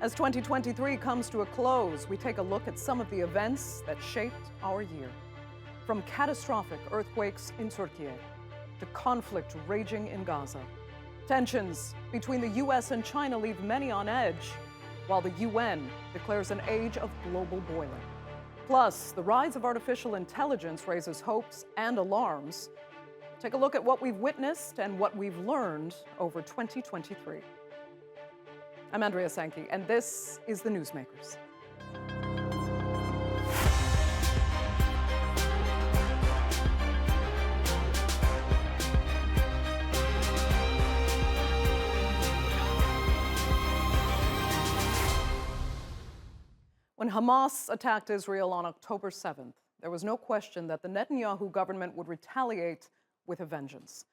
As 2023 comes to a close, we take a look at some of the events that shaped our year. From catastrophic earthquakes in Turkey to conflict raging in Gaza. Tensions between the U.S. and China leave many on edge, while the UN declares an age of global boiling. Plus, the rise of artificial intelligence raises hopes and alarms. Take a look at what we've witnessed and what we've learned over 2023. I'm Andrea Sankey, and this is The Newsmakers. When Hamas attacked Israel on October 7th, there was no question that the Netanyahu government would retaliate with a vengeance.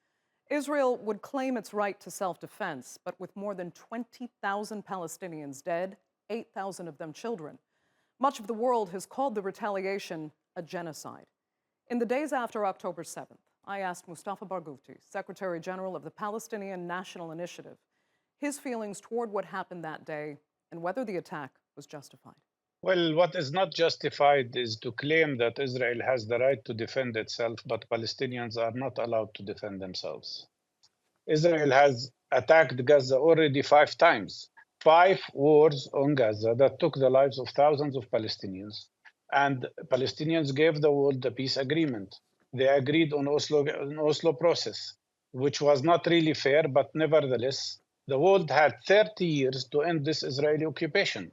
Israel would claim its right to self-defense, but with more than 20,000 Palestinians dead, 8,000 of them children, much of the world has called the retaliation a genocide. In the days after October 7th, I asked Mustafa Barghouti, Secretary General of the Palestinian National Initiative, his feelings toward what happened that day and whether the attack was justified. Well, what is not justified is to claim that Israel has the right to defend itself, but Palestinians are not allowed to defend themselves. Israel has attacked Gaza already 5 times, 5 wars on Gaza that took the lives of thousands of Palestinians. And Palestinians gave the world the peace agreement. They agreed on Oslo process, which was not really fair, but nevertheless, the world had 30 years to end this Israeli occupation.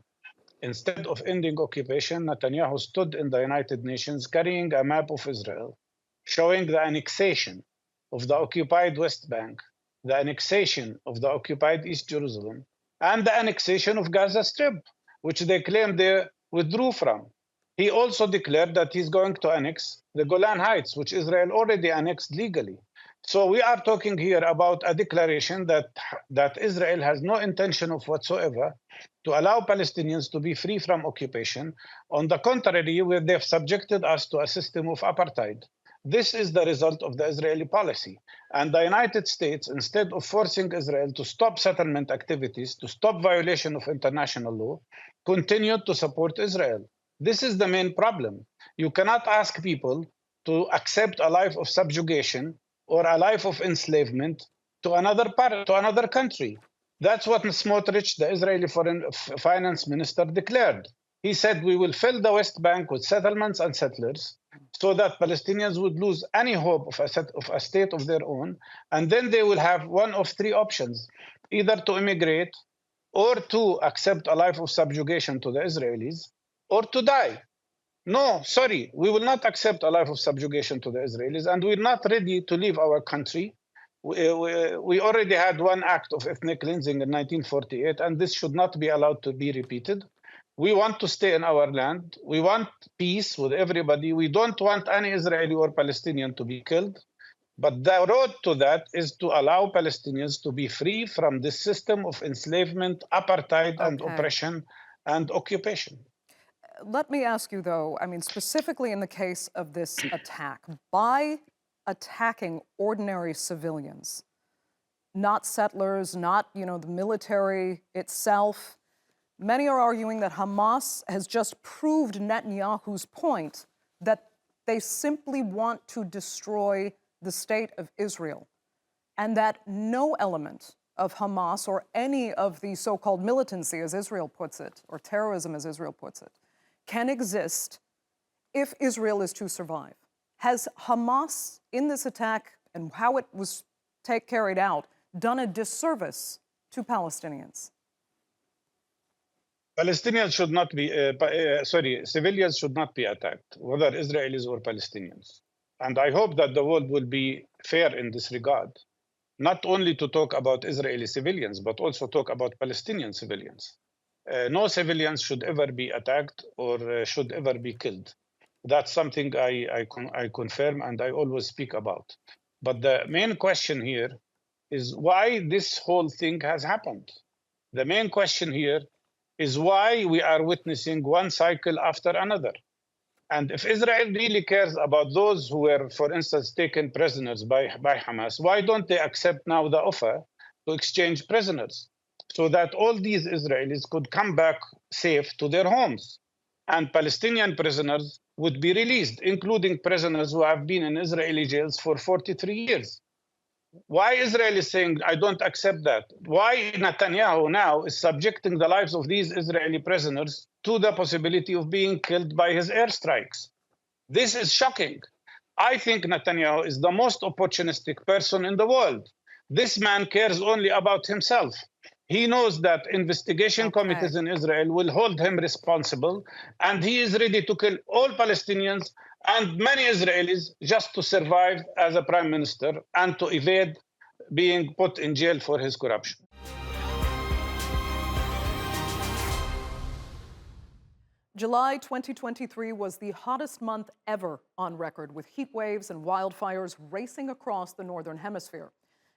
Instead of ending occupation, Netanyahu stood in the United Nations carrying a map of Israel, showing the annexation of the occupied West Bank, the annexation of the occupied East Jerusalem, and the annexation of Gaza Strip, which they claim they withdrew from. He also declared that he's going to annex the Golan Heights, which Israel already annexed legally. So we are talking here about a declaration that Israel has no intention of whatsoever to allow Palestinians to be free from occupation. On the contrary, where they've subjected us to a system of apartheid. This is the result of the Israeli policy. And the United States, instead of forcing Israel to stop settlement activities, to stop violation of international law, continued to support Israel. This is the main problem. You cannot ask people to accept a life of subjugation or a life of enslavement to another country. That's what Smotrich, the Israeli foreign finance minister, declared. He said, we will fill the West Bank with settlements and settlers so that Palestinians would lose any hope of a state of their own. And then they will have one of 3 options, either to immigrate or to accept a life of subjugation to the Israelis or to die. No, sorry, we will not accept a life of subjugation to the Israelis, and we're not ready to leave our country. We already had one act of ethnic cleansing in 1948, and this should not be allowed to be repeated. We want to stay in our land. We want peace with everybody. We don't want any Israeli or Palestinian to be killed. But the road to that is to allow Palestinians to be free from this system of enslavement, apartheid, and oppression and occupation. Let me ask you, though, specifically in the case of this attack, by attacking ordinary civilians, not settlers, not, the military itself, many are arguing that Hamas has just proved Netanyahu's point that they simply want to destroy the state of Israel, and that no element of Hamas or any of the so-called militancy, as Israel puts it, or terrorism, as Israel puts it, can exist if Israel is to survive. Has Hamas, in this attack and how it was carried out, done a disservice to Palestinians? Palestinians should not be, civilians should not be attacked, whether Israelis or Palestinians. And I hope that the world will be fair in this regard, not only to talk about Israeli civilians, but also talk about Palestinian civilians. No civilians should ever be attacked or should ever be killed. That's something I confirm and I always speak about. But the main question here is why this whole thing has happened. The main question here is why we are witnessing one cycle after another. And if Israel really cares about those who were, for instance, taken prisoners by Hamas, why don't they accept now the offer to exchange prisoners? so that all these Israelis could come back safe to their homes. And Palestinian prisoners would be released, including prisoners who have been in Israeli jails for 43 years. Why Israel is saying, I don't accept that? Why Netanyahu now is subjecting the lives of these Israeli prisoners to the possibility of being killed by his airstrikes? This is shocking. I think Netanyahu is the most opportunistic person in the world. This man cares only about himself. He knows that investigation committees in Israel will hold him responsible, and he is ready to kill all Palestinians and many Israelis just to survive as a prime minister and to evade being put in jail for his corruption. July 2023 was the hottest month ever on record, with heat waves and wildfires racing across the northern hemisphere.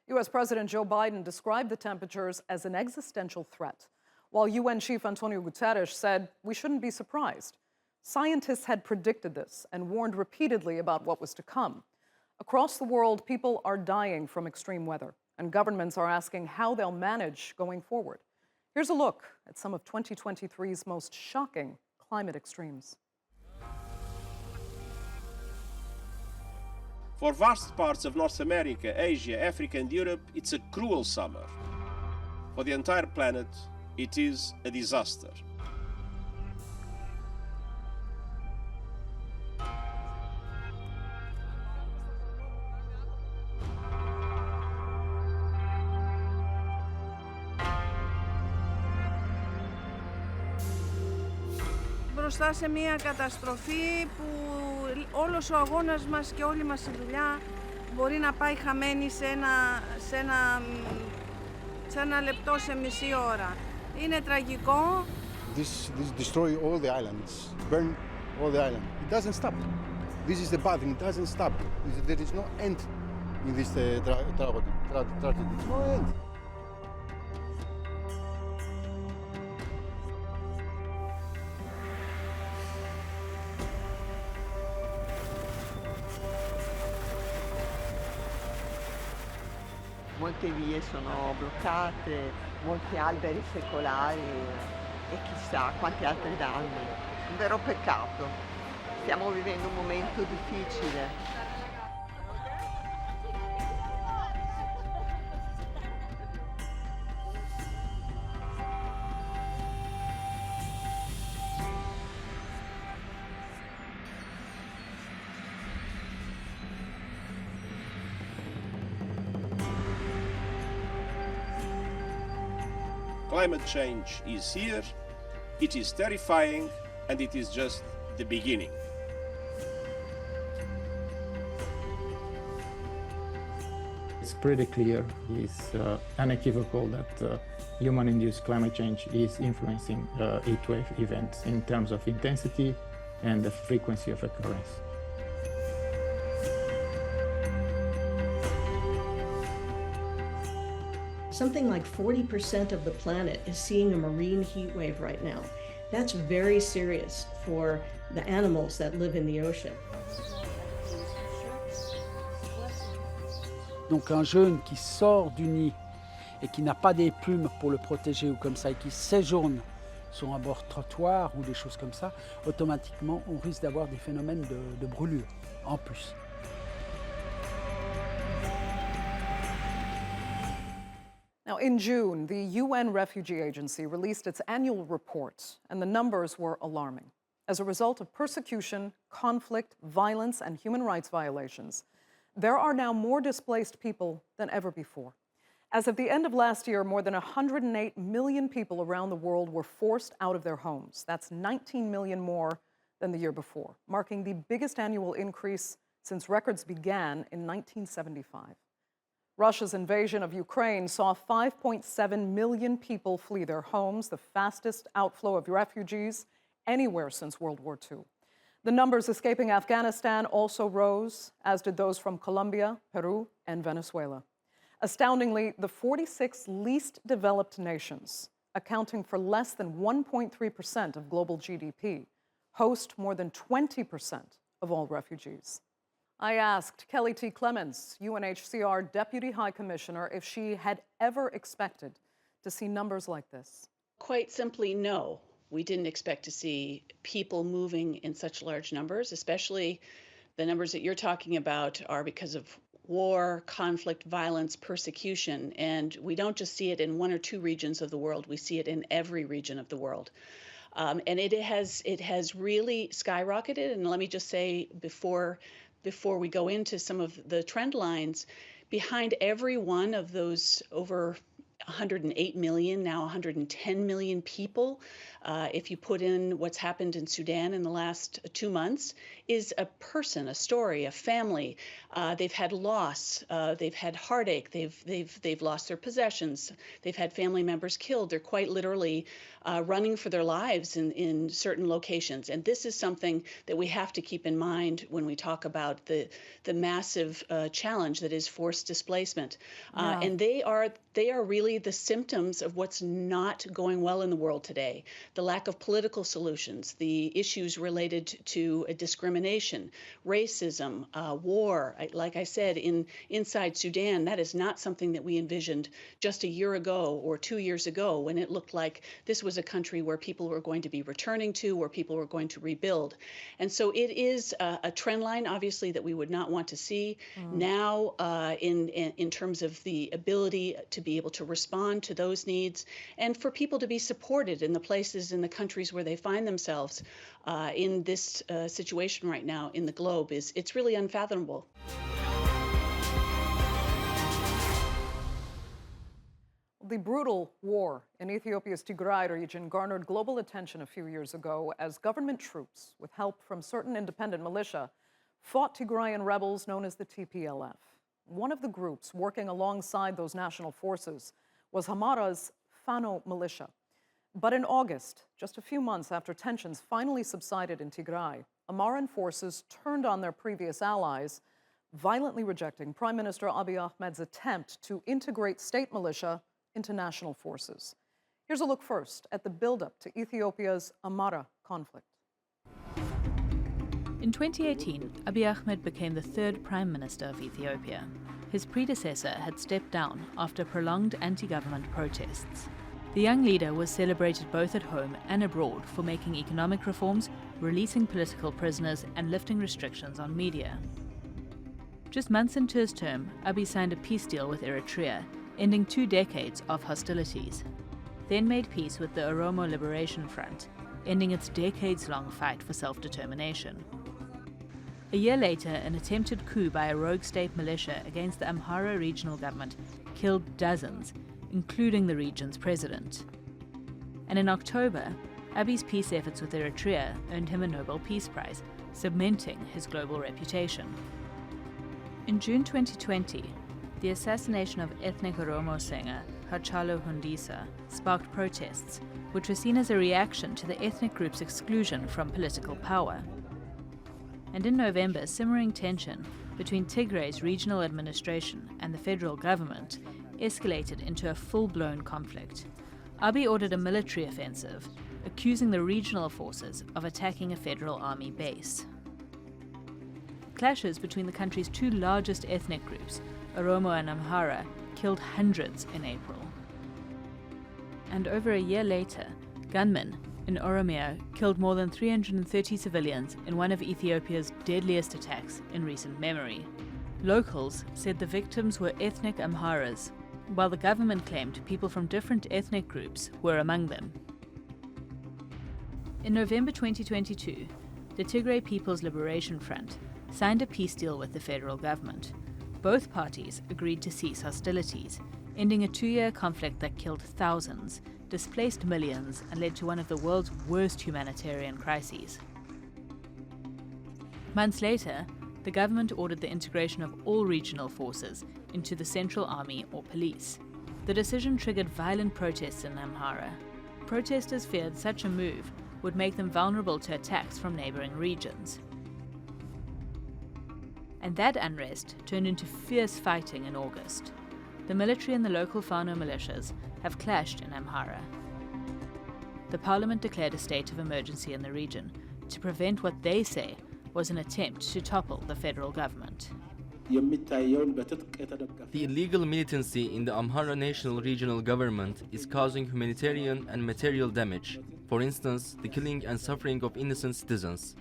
U.S. President Joe Biden described the temperatures as an existential threat, while UN Chief Antonio Guterres said we shouldn't be surprised. Scientists had predicted this and warned repeatedly about what was to come. Across the world, people are dying from extreme weather, and governments are asking how they'll manage going forward. Here's a look at some of 2023's most shocking climate extremes. For vast parts of North America, Asia, Africa, and Europe, it's a cruel summer. For the entire planet, it is a disaster. Μπροστά σε μια καταστροφή που όλος ο αγώνας μας και όλη μας η δουλειά μπορεί να πάει χαμένη σε ένα λεπτό, σε μισή ώρα. Είναι τραγικό. This destroy all the islands, burn all the island. It doesn't stop. This is the bad thing. It doesn't stop. There is no end in this tragedy. No end. Molte vie sono bloccate, molti alberi secolari e chissà quanti altri danni. Un vero peccato. Stiamo vivendo un momento difficile. Climate change is here, it is terrifying, and it is just the beginning. It's pretty clear, it's unequivocal that human-induced climate change is influencing heatwave events in terms of intensity and the frequency of occurrence. Something like 40% of the planet is seeing a marine heat wave right now. That's very serious for the animals that live in the ocean. Donc un jeune qui sort du nid et qui n'a pas des plumes pour le protéger ou comme ça et qui séjourne sur un bord trottoir ou des choses comme ça, automatiquement on risque d'avoir des phénomènes de brûlure en plus. Now, in June, the UN Refugee Agency released its annual report, and the numbers were alarming. As a result of persecution, conflict, violence, and human rights violations, there are now more displaced people than ever before. As of the end of last year, more than 108 million people around the world were forced out of their homes. That's 19 million more than the year before, marking the biggest annual increase since records began in 1975. Russia's invasion of Ukraine saw 5.7 million people flee their homes, the fastest outflow of refugees anywhere since World War II. The numbers escaping Afghanistan also rose, as did those from Colombia, Peru, and Venezuela. Astoundingly, the 46 least developed nations, accounting for less than 1.3% of global GDP, host more than 20% of all refugees. I asked Kelly T. Clements, UNHCR Deputy High Commissioner, if she had ever expected to see numbers like this? Quite simply, no. We didn't expect to see people moving in such large numbers, especially the numbers that you're talking about are because of war, conflict, violence, persecution. And we don't just see it in one or two regions of the world, we see it in every region of the world. And it has really skyrocketed. And let me just say before we go into some of the trend lines, behind every one of those over 108 million, now 110 million people, if you put in what's happened in Sudan in the last 2 months, is a person, a story, a family. They've had loss, they've had heartache, they've lost their possessions, they've had family members killed. They're quite literally running for their lives in certain locations. And this is something that we have to keep in mind when we talk about the massive challenge that is forced displacement. And they are really the symptoms of what's not going well in the world today. The lack of political solutions, the issues related to discrimination, racism, war. Like I said, inside Sudan, that is not something that we envisioned just a year ago or 2 years ago, when it looked like this was a country where people were going to be returning to, where people were going to rebuild. And so it is a trend line, obviously, that we would not want to see now in terms of the ability to be able to respond to those needs and for people to be supported in the places, in the countries where they find themselves in this situation right now in the globe. It's really unfathomable. The brutal war in Ethiopia's Tigray region garnered global attention a few years ago as government troops, with help from certain independent militia, fought Tigrayan rebels known as the TPLF. One of the groups working alongside those national forces was Hamara's Fano militia. But in August, just a few months after tensions finally subsided in Tigray, Amaran forces turned on their previous allies, violently rejecting Prime Minister Abiy Ahmed's attempt to integrate state militia into national forces. Here's a look first at the buildup to Ethiopia's Amara conflict. In 2018, Abiy Ahmed became the third Prime Minister of Ethiopia. His predecessor had stepped down after prolonged anti-government protests. The young leader was celebrated both at home and abroad for making economic reforms, releasing political prisoners, and lifting restrictions on media. Just months into his term, Abiy signed a peace deal with Eritrea, ending 2 decades of hostilities. Then made peace with the Oromo Liberation Front, ending its decades-long fight for self-determination. A year later, an attempted coup by a rogue state militia against the Amhara regional government killed dozens, including the region's president. And in October, Abiy's peace efforts with Eritrea earned him a Nobel Peace Prize, cementing his global reputation. In June 2020, the assassination of ethnic Oromo singer Hachalu Hundisa sparked protests, which were seen as a reaction to the ethnic group's exclusion from political power. And in November, simmering tension between Tigray's regional administration and the federal government escalated into a full-blown conflict. Abiy ordered a military offensive, accusing the regional forces of attacking a federal army base. Clashes between the country's 2 largest ethnic groups, Oromo and Amhara, killed hundreds in April. And over a year later, gunmen in Oromia killed more than 330 civilians in one of Ethiopia's deadliest attacks in recent memory. Locals said the victims were ethnic Amharas, while the government claimed people from different ethnic groups were among them. In November 2022, the Tigray People's Liberation Front signed a peace deal with the federal government. Both parties agreed to cease hostilities, ending a 2-year conflict that killed thousands, displaced millions, and led to one of the world's worst humanitarian crises. Months later, the government ordered the integration of all regional forces into the Central Army or police. The decision triggered violent protests in Amhara. Protesters feared such a move would make them vulnerable to attacks from neighboring regions. And that unrest turned into fierce fighting in August. The military and the local Fano militias have clashed in Amhara. The parliament declared a state of emergency in the region to prevent what they say was an attempt to topple the federal government. The illegal militancy in the Amhara National Regional Government is causing humanitarian and material damage. For instance, the killing and suffering of innocent citizens.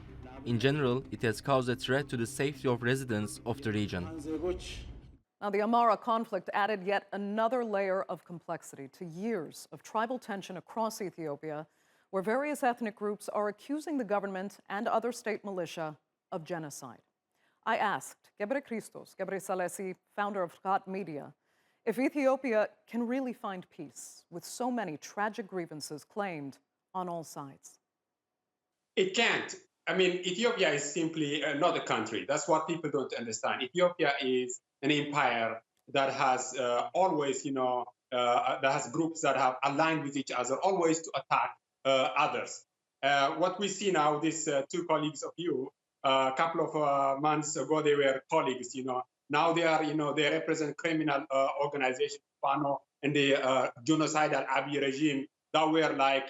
In general, it has caused a threat to the safety of residents of the region. Now, the Amhara conflict added yet another layer of complexity to years of tribal tension across Ethiopia, where various ethnic groups are accusing the government and other state militia of genocide. I asked Gebre Christos, Gebre Salesi, founder of Gat Media, if Ethiopia can really find peace with so many tragic grievances claimed on all sides. It can't. I mean, Ethiopia is simply not a country. That's what people don't understand. Ethiopia is an empire that has always, that has groups that have aligned with each other, always to attack others. What we see now, these two colleagues of you, a couple of months ago, they were colleagues, Now they are, they represent criminal organizations, FANO, and the genocidal Abiy regime that were like,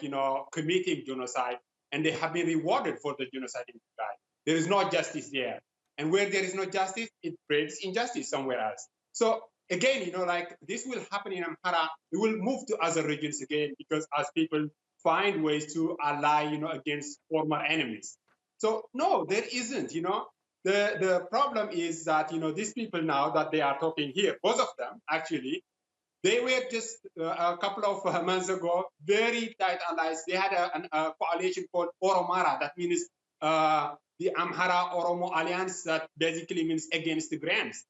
committing genocide. And they have been rewarded for the genocide in Tigray. There is no justice there. And where there is no justice, it breeds injustice somewhere else. So again, like this will happen in Amhara. It will move to other regions again, because as people find ways to ally, against former enemies. So no, there isn't, The problem is that, these people now that they are talking here, both of them actually, they were just a couple of months ago, very tight allies. They had a coalition called Oromara, that means the Amhara Oromo Alliance, that basically means against the Grams.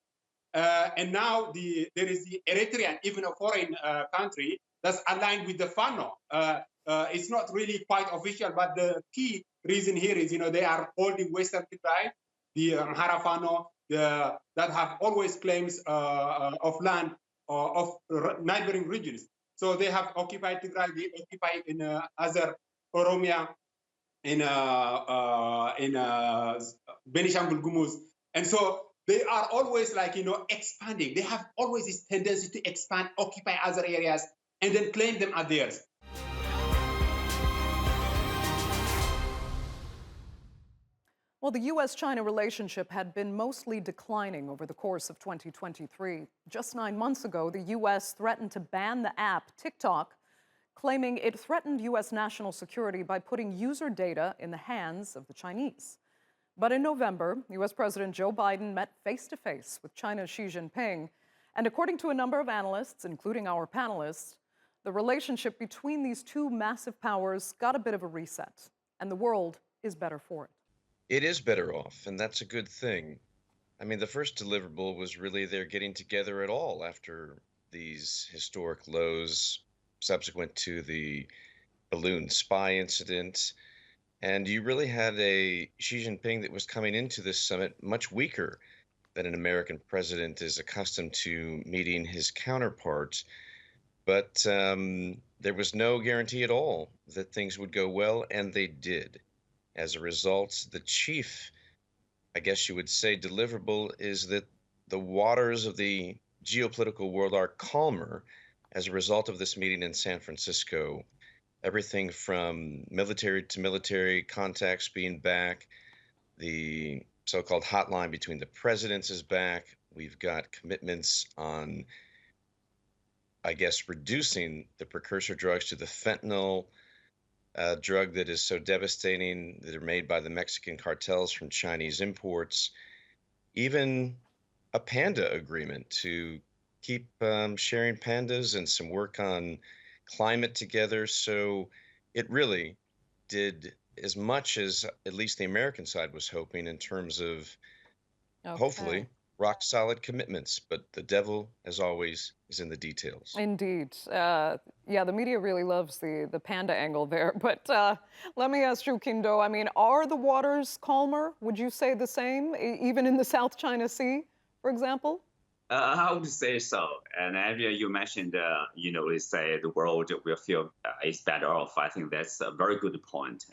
And now there is the Eritrean, even a foreign country, that's aligned with the FANO. It's not really quite official, but the key reason here is, they are holding Western Tigray, the Amhara FANO, that have always claims of land of neighboring regions. So they have occupied Tigray, they occupy in other Oromia, in Benishangul Gumuz. And so they are always like, expanding. They have always this tendency to expand, occupy other areas, and then claim them as theirs. Well, the U.S.-China relationship had been mostly declining over the course of 2023. Just 9 months ago, the U.S. threatened to ban the app TikTok, claiming it threatened U.S. national security by putting user data in the hands of the Chinese. But in November, U.S. President Joe Biden met face-to-face with China's Xi Jinping, and according to a number of analysts, including our panelists, the relationship between these two massive powers got a bit of a reset, and the world is better for it. It is better off, and that's a good thing. I mean, the first deliverable was really their getting together at all after these historic lows subsequent to the balloon spy incident. And you really had a Xi Jinping that was coming into this summit much weaker than an American president is accustomed to meeting his counterparts. But there was no guarantee at all that things would go well, and they did. As a result, the chief, I guess you would say, deliverable is that the waters of the geopolitical world are calmer as a result of this meeting in San Francisco. Everything from military to military contacts being back, the so-called hotline between the presidents is back. We've got commitments on, I guess, reducing the precursor drugs to the fentanyl drug that is so devastating, that are made by the Mexican cartels from Chinese imports. Even a panda agreement to keep sharing pandas, and some work on climate together. So it really did as much as at least the American side was hoping in terms of hopefully rock solid commitments. But the devil, as always, is in the details. Indeed. Yeah, the media really loves the panda angle there. But let me ask you, Kindo, I mean, are the waters calmer? Would you say the same, even in the South China Sea, for example? I would say so. And Avia, you mentioned, we say the world will feel is better off. I think that's a very good point.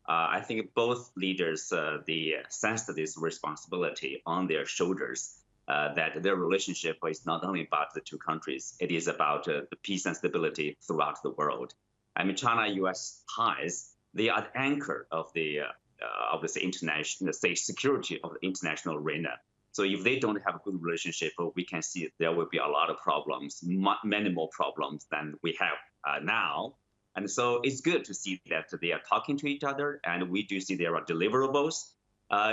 I think both leaders they sensed this responsibility on their shoulders, that their relationship is not only about the two countries, it is about the peace and stability throughout the world. I mean, China-U.S. ties, they are the anchor of the international, security of the international arena. So if they don't have a good relationship, we can see there will be a lot of problems, many more problems than we have now. And so it's good to see that they are talking to each other, and we do see there are deliverables.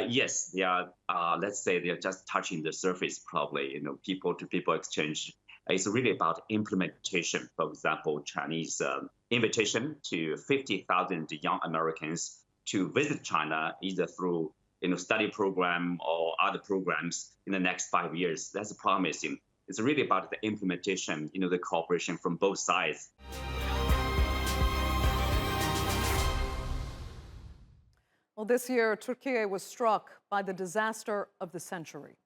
Yes, they are. Let's say they are just touching the surface. Probably, people-to-people exchange. It's really about implementation. For example, Chinese invitation to 50,000 young Americans to visit China, either through study program or other programs in the next 5 years. That's promising. It's really about the implementation, the cooperation from both sides. Well, this year, Turkey was struck by the disaster of the century.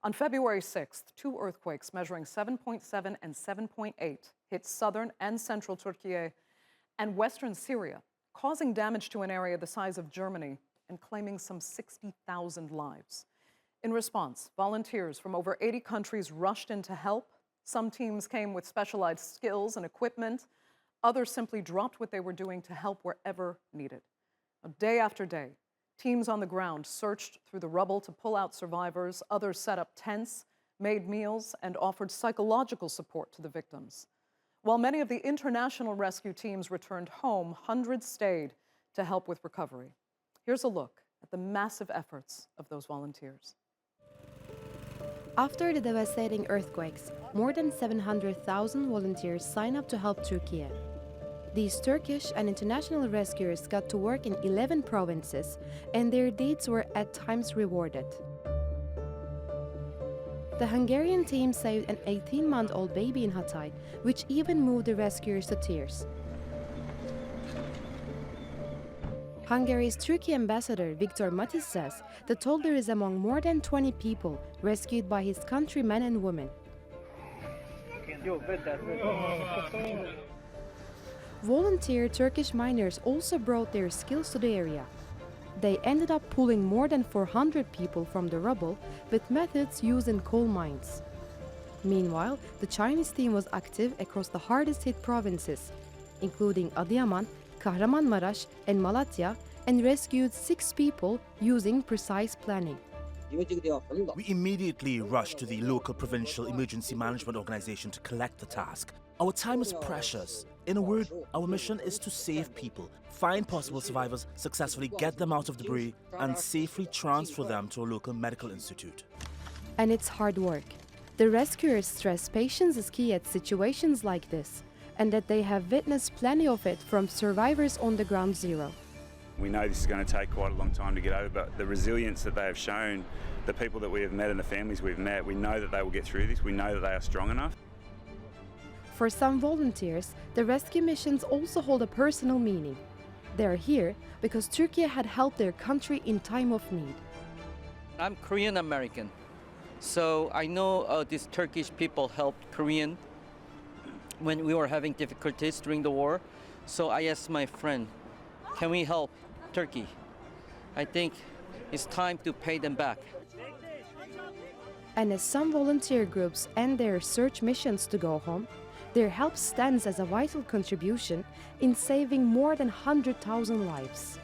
On February 6th, 2 earthquakes measuring 7.7 and 7.8 hit southern and central Turkey and western Syria, causing damage to an area the size of Germany and claiming some 60,000 lives. In response, volunteers from over 80 countries rushed in to help. Some teams came with specialized skills and equipment. Others simply dropped what they were doing to help wherever needed. Day after day, teams on the ground searched through the rubble to pull out survivors. Others set up tents, made meals, and offered psychological support to the victims. While many of the international rescue teams returned home, hundreds stayed to help with recovery. Here's a look at the massive efforts of those volunteers. After the devastating earthquakes, more than 700,000 volunteers signed up to help Turkey. These Turkish and international rescuers got to work in 11 provinces, and their deeds were at times rewarded. The Hungarian team saved an 18-month-old baby in Hatay, which even moved the rescuers to tears. Hungary's Turkey ambassador Viktor Matisz says the total is among more than 20 people rescued by his countrymen and women. Volunteer Turkish miners also brought their skills to the area. They ended up pulling more than 400 people from the rubble with methods used in coal mines. Meanwhile, the Chinese team was active across the hardest-hit provinces, including Adıyaman, Kahramanmaraş, and Malatya, and rescued 6 people using precise planning. We immediately rushed to the local provincial emergency management organization to collect the task. Our time is precious. In a word, our mission is to save people, find possible survivors, successfully get them out of debris, and safely transfer them to a local medical institute. And it's hard work. The rescuers stress patience is key at situations like this, and that they have witnessed plenty of it from survivors on the ground zero. We know this is going to take quite a long time to get over, but the resilience that they have shown, the people that we have met and the families we've met, we know that they will get through this. We know that they are strong enough. For some volunteers, the rescue missions also hold a personal meaning. They are here because Turkey had helped their country in time of need. I'm Korean American, so I know these Turkish people helped Korean when we were having difficulties during the war. So I asked my friend, can we help Turkey? I think it's time to pay them back. And as some volunteer groups end their search missions to go home, their help stands as a vital contribution in saving more than 100,000 lives.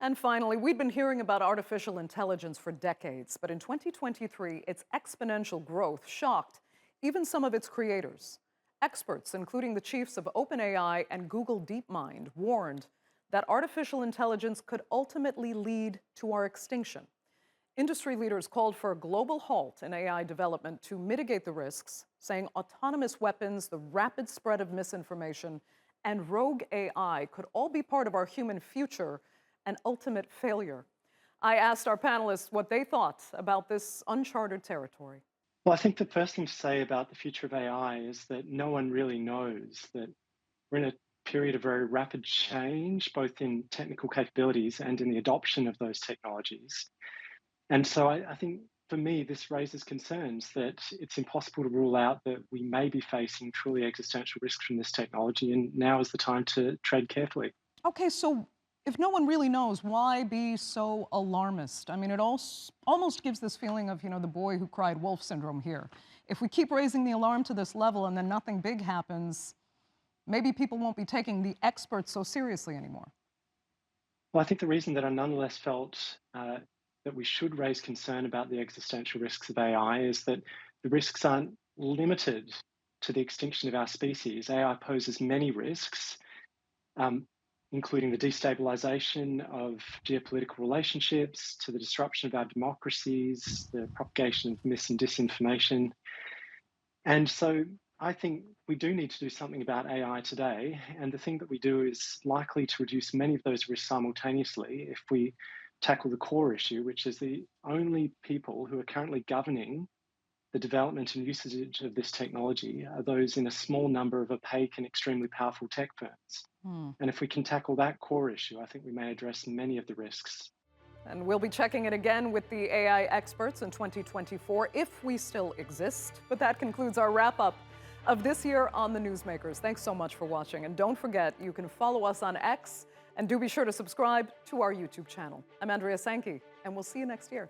And finally, we've been hearing about artificial intelligence for decades, but in 2023, its exponential growth shocked even some of its creators. Experts, including the chiefs of OpenAI and Google DeepMind, warned that artificial intelligence could ultimately lead to our extinction. Industry leaders called for a global halt in AI development to mitigate the risks, saying autonomous weapons, the rapid spread of misinformation, and rogue AI could all be part of our human future and ultimate failure. I asked our panelists what they thought about this uncharted territory. Well, I think the first thing to say about the future of AI is that no one really knows, that we're in a period of very rapid change, both in technical capabilities and in the adoption of those technologies. And so I think, for me, this raises concerns that it's impossible to rule out that we may be facing truly existential risks from this technology, and now is the time to tread carefully. Okay, so if no one really knows, why be so alarmist? I mean, it almost gives this feeling of, the boy who cried wolf syndrome here. If we keep raising the alarm to this level and then nothing big happens, maybe people won't be taking the experts so seriously anymore. Well, I think the reason that I nonetheless felt that we should raise concern about the existential risks of AI is that the risks aren't limited to the extinction of our species. AI poses many risks, including the destabilization of geopolitical relationships, to the disruption of our democracies, the propagation of mis and disinformation. And so I think we do need to do something about AI today. And the thing that we do is likely to reduce many of those risks simultaneously if we tackle the core issue, which is the only people who are currently governing the development and usage of this technology are those in a small number of opaque and extremely powerful tech firms. And if we can tackle that core issue, I think we may address many of the risks. And we'll be checking it again with the AI experts in 2024, if we still exist. But that concludes our wrap-up of this year on The Newsmakers. Thanks so much for watching. And don't forget, you can follow us on X, and do be sure to subscribe to our YouTube channel. I'm Andrea Sankey, and we'll see you next year.